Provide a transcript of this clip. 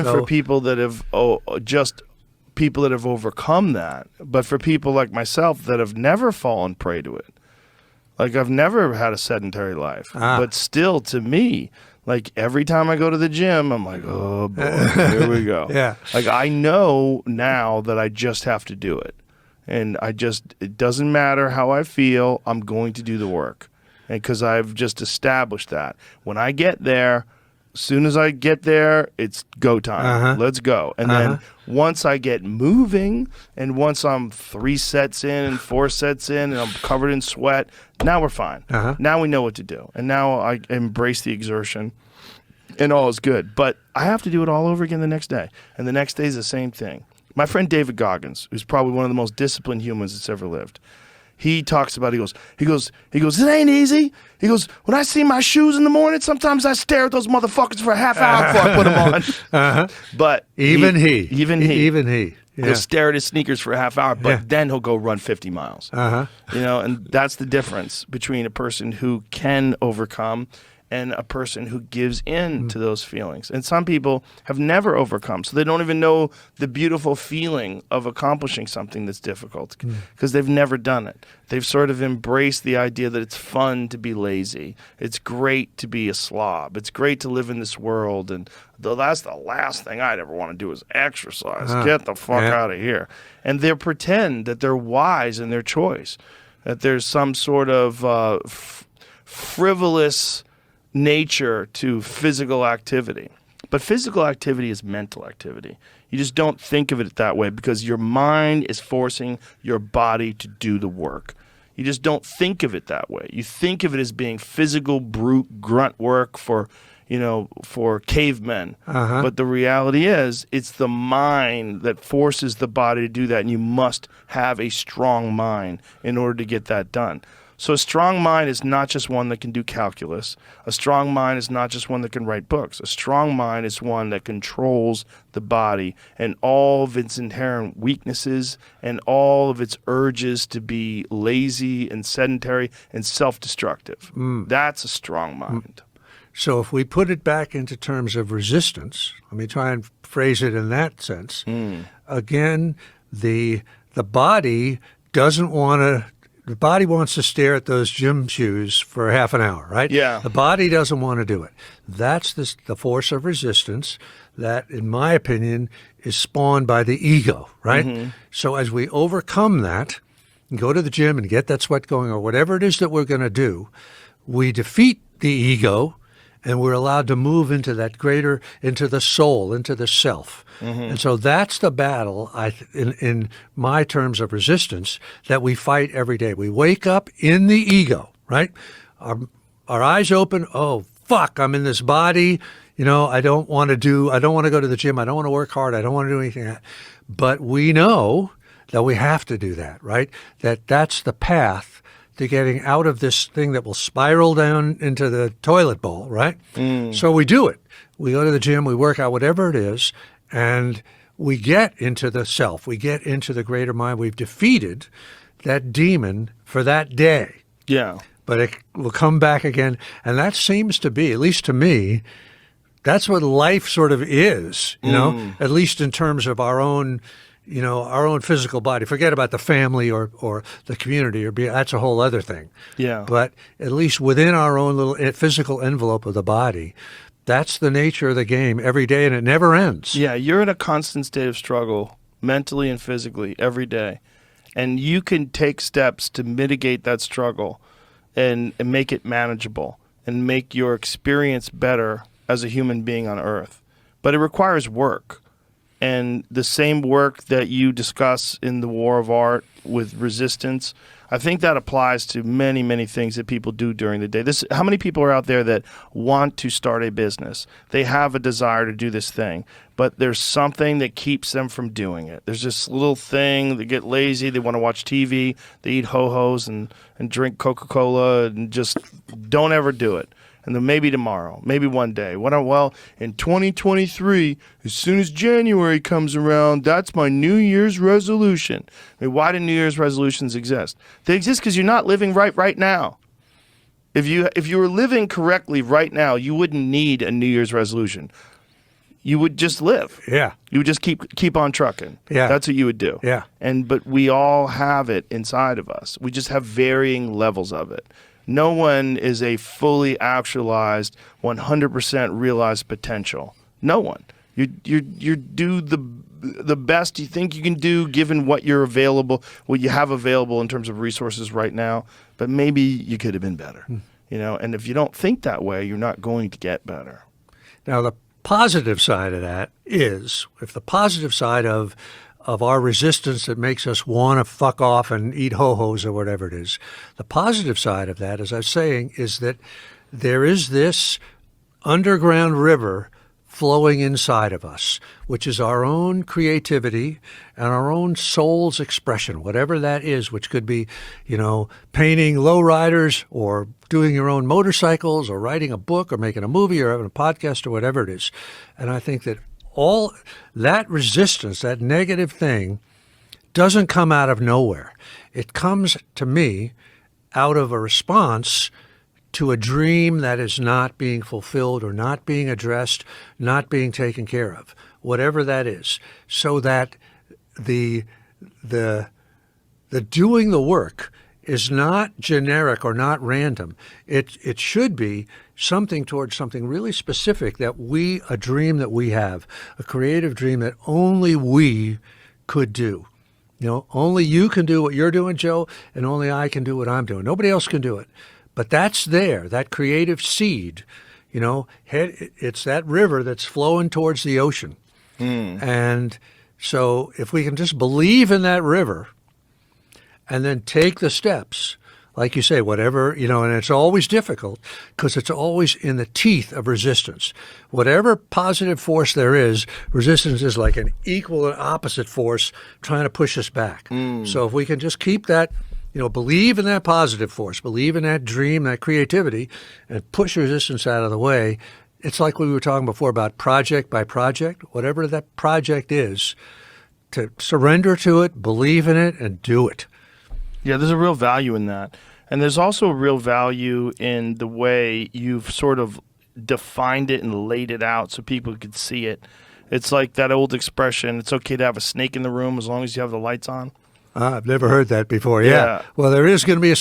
for people that have just people that have overcome that, but for people like myself that have never fallen prey to it. Like, I've never had a sedentary life, but still, to me, like, every time I go to the gym, I'm like, oh boy, here we go. Yeah. Like, I know now that I just have to do it. And it doesn't matter how I feel, I'm going to do the work. And because I've just established that. When I get there, as soon as I get there, it's go time. Let's go. And then once I get moving, and once I'm 3 sets in and 4 sets in, and I'm covered in sweat, now we're fine. Now we know what to do. And now I embrace the exertion, and all is good. But I have to do it all over again the next day. And the next day is the same thing. My friend David Goggins, who's probably one of the most disciplined humans that's ever lived, he talks about, he goes, it ain't easy. He goes, when I see my shoes in the morning, sometimes I stare at those motherfuckers for a half hour before I put them on. But even he. He'll Yeah. stare at his sneakers for a half hour, but then he'll go run 50 miles. You know, and that's the difference between a person who can overcome and a person who gives in to those feelings. And some people have never overcome, so they don't even know the beautiful feeling of accomplishing something that's difficult because they've never done it. They've sort of embraced the idea that it's fun to be lazy. It's great to be a slob. It's great to live in this world, and that's the last thing I'd ever want to do is exercise. Get the fuck out of here. And they pretend that they're wise in their choice, that there's some sort of frivolous nature to physical activity. But physical activity is mental activity. You just don't think of it that way because your mind is forcing your body to do the work. You just don't think of it that way. You think of it as being physical, brute, grunt work for cavemen. But the reality is, it's the mind that forces the body to do that, and you must have a strong mind in order to get that done. So a strong mind is not just one that can do calculus. A strong mind is not just one that can write books. A strong mind is one that controls the body and all of its inherent weaknesses and all of its urges to be lazy and sedentary and self-destructive. That's a strong mind. So if we put it back into terms of resistance, let me try and phrase it in that sense. Again, the body doesn't want to. The body wants to stare at those gym shoes for half an hour, right? Yeah. The body doesn't want to do it. That's the force of resistance that, in my opinion, is spawned by the ego, right? So as we overcome that and go to the gym and get that sweat going or whatever it is that we're going to do, we defeat the ego and we're allowed to move into that greater, into the soul, into the self. And so that's the battle, in my terms of resistance, that we fight every day. We wake up in the ego, right? Our eyes open, oh, fuck, I'm in this body. You know, I don't want to go to the gym. I don't want to work hard. I don't want to do anything. But we know that we have to do that, right? That's the path to getting out of this thing that will spiral down into the toilet bowl, right? So we do it. We go to the gym, we work out, whatever it is, and we get into the self. We get into the greater mind. We've defeated that demon for that day. Yeah. But it will come back again. And that seems to be, at least to me, that's what life sort of is, you know, at least in terms of our own physical body. Forget about the family or the community, that's a whole other thing. Yeah. But at least within our own little physical envelope of the body, that's the nature of the game every day, and it never ends. Yeah, you're in a constant state of struggle, mentally and physically, every day. And you can take steps to mitigate that struggle and make it manageable and make your experience better as a human being on Earth. But it requires work. And the same work that you discuss in the War of Art with resistance, I think that applies to many, many things that people do during the day. How many people are out there that want to start a business? They have a desire to do this thing, but there's something that keeps them from doing it. There's this little thing, they get lazy, they want to watch TV, they eat ho-hos and drink Coca-Cola and just don't ever do it. And then maybe tomorrow, maybe one day. Well, in 2023, as soon as January comes around, that's my New Year's resolution. I mean, why do New Year's resolutions exist? They exist because you're not living right now. If you were living correctly right now, you wouldn't need a New Year's resolution. you would just live. Yeah. You would just keep on trucking. Yeah. That's what you would do. Yeah. But we all have it inside of us. We just have varying levels of it. No one is a fully actualized, 100% realized potential. No one. You do the best you think you can do given what you have available in terms of resources right now. But maybe you could have been better. And if you don't think that way, you're not going to get better. Now, the positive side of that is, if the positive side of our resistance that makes us want to fuck off and eat ho-hos or whatever it is, the positive side of that, as I was saying, is that there is this underground river flowing inside of us, which is our own creativity and our own soul's expression, whatever that is, which could be, painting lowriders or doing your own motorcycles or writing a book or making a movie or having a podcast or whatever it is. And I think that all that resistance, that negative thing, doesn't come out of nowhere. It comes, to me, out of a response to a dream that is not being fulfilled or not being addressed, not being taken care of, whatever that is, so that the doing the work is not generic or not random. It should be something towards something really specific, a dream that we have, a creative dream that only we could do. Only you can do what you're doing, Joe, and only I can do what I'm doing. Nobody else can do it. But that's there, that creative seed, it's that river that's flowing towards the ocean. And so if we can just believe in that river and then take the steps, like you say, whatever, and it's always difficult because it's always in the teeth of resistance. Whatever positive force there is, resistance is like an equal and opposite force trying to push us back. So if we can just keep that, believe in that positive force, believe in that dream, that creativity, and push resistance out of the way. It's like we were talking before about project by project, whatever that project is, to surrender to it, believe in it, and do it. Yeah, there's a real value in that. And there's also a real value in the way you've sort of defined it and laid it out so people could see it. It's like that old expression, it's okay to have a snake in the room as long as you have the lights on. I've never heard that before. Yeah. Well, there is going to be a